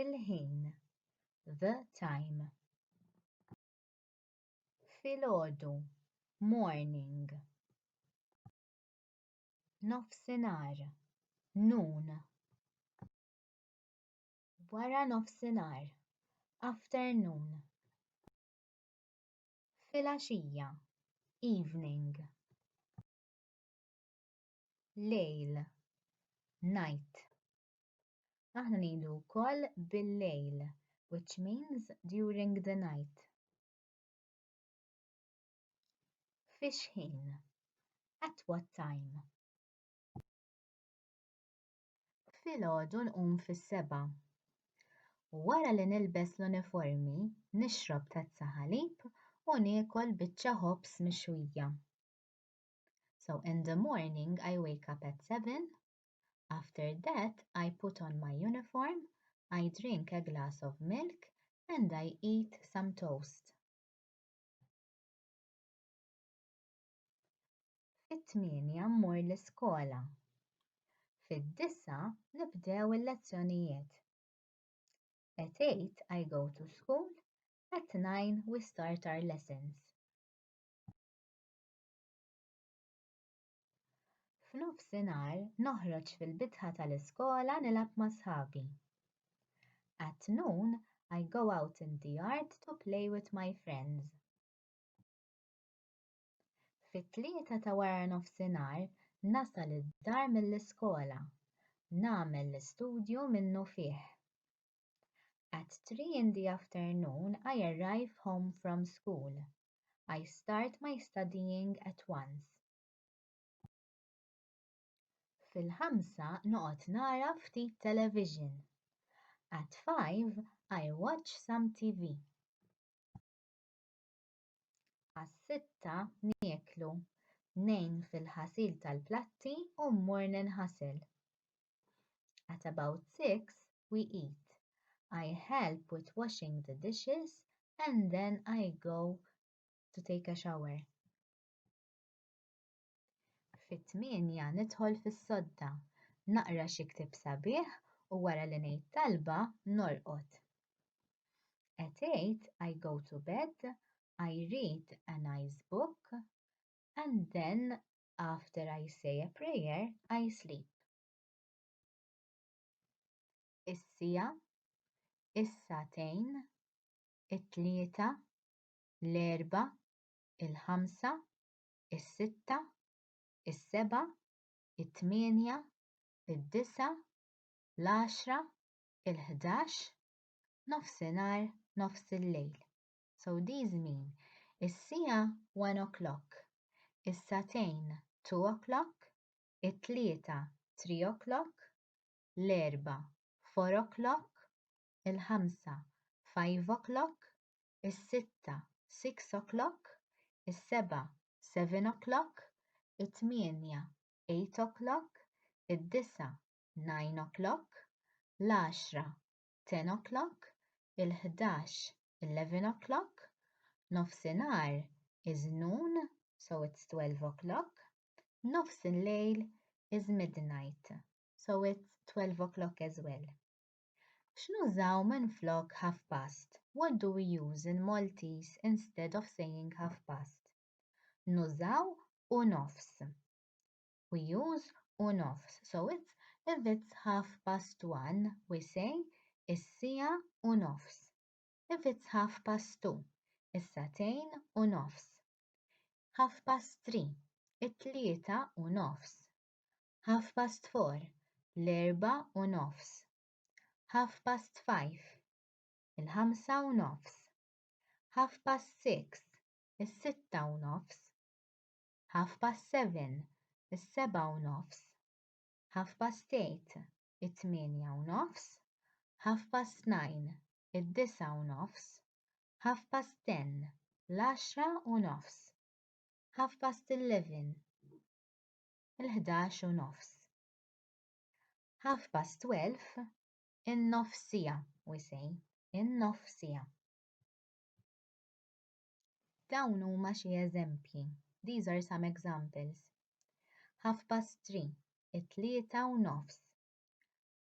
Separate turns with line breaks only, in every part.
il-ħin, the time. Filgħodu, morning. Nofsinhar, noon. Wara nofsinhar, afternoon. Filgħaxija, evening. Lejl, night. Aħna ngħidu wkoll bil-lejl, which means during the night. Fix-ħin, at what time. Filgħodu nqum fis-7. Wara li nilbes l-uniformi, nixrob tazza ħalib u niekol biċċa ħobż mixwija. So in the morning I wake up at 7. After that I put on my uniform, I drink a glass of milk and I eat some toast. Fit-8 mmur l-iskola. Fid-9 nibdew il-lezzjonijiet. At 8 I go to school, at 9 we start our lessons. F'nofsinhar noħroġ fil-bitħa tal-iskola nilgħab ma' sħabi. At noon I go out in the yard to play with my friends. Fit-3 ta' wara nofsinhar nasal id-dar mill-iskola, nagħmel l-istudju minnu fih. At 3 in the afternoon I arrive home from school. I start my studying at once. Fil-5 noqgħod nara ftit television. At 5 I watch some TV. Għas-6 nieklu, ngħin fil-ħasil tal-platti u mmur ninħasel. At about 6 we eat. I help with washing the dishes and then I go to take a shower. Fit-8 nidħol fis-sodda, naqra xi ktieb sabiħ u wara li ngħid talba norqod. At 8 I go to bed, I read a nice book and then after I say a prayer I sleep. Is-siegħa, is-sagħtejn, it-tlieta, l-erba', il-ħamsa, is-sitta, is-seba', it-tminja, id-disa', l-10, il-11, nofsinhar, nofs il-lejl. So these mean is-siegħa 1 o'clock, is-sagħtejn 2 o'clock, it-tlieta 3 o'clock, l-erba' 4 o'clock, il-ħamsa 5 o'clock, is-sitta 6 o'clock, is-seba' 7 o'clock, it-tminja 8 o'clock, id-disa' 9 o'clock, l-10 10 o'clock, il-11 11 o'clock, nofsinhar is noon, so it's 12 o'clock, nofs il-lejl is midnight, so it's 12 o'clock as well. X'nużaw minflok half past? What do we use in Maltese instead of saying half past? Nużaw u nofs. We use u nofs, so if it's 1:30 we say is-siegħa u nofs. If it's 2:30, is-sagħtejn u nofs. 3:30, it-tlieta u nofs. 4:30, l-erba' u nofs. 5:30, il-ħamsa u nofs. 6:30, is-sitta u nofs. 7:30, is-seba' u nofs. 8:30, it-tminja u nofs. 9:30, id-disa' u nofs. 10:30, l-10 u nofs. 11:30, il-11 u nofs. 12:30, in-nofsija we say, in-nofsija. Dawn huma xi eżempji. These are some examples. 3:30, it-tlieta u nofs.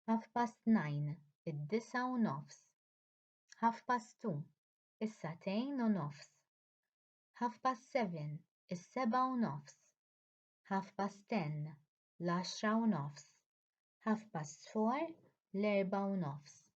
9:30, id-9:30, half past 2, is-2:30, half past 7, is-7:30, half past 10, l-10:30, half past 4, l-4:30.